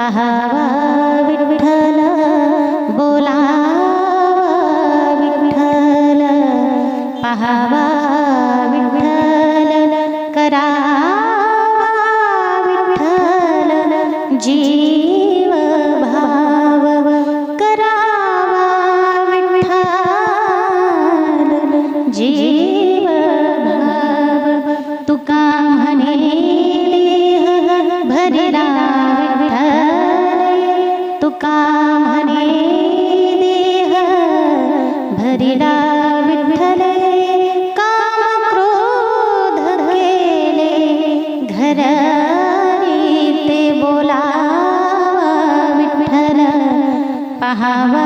पाहावा विठ्ठल बोलावा विठ्ठल पाहावा विठ्ठल करावा विठ्ठल जीव भाव करावा विठ्ठल जीव भाव तुका म्हणे देह भरिला विठ्ठल तुका म्हणे देह भरिला विठ्ठल काम क्रोध केले घरी ते बोलावा विठ्ठल पाहावा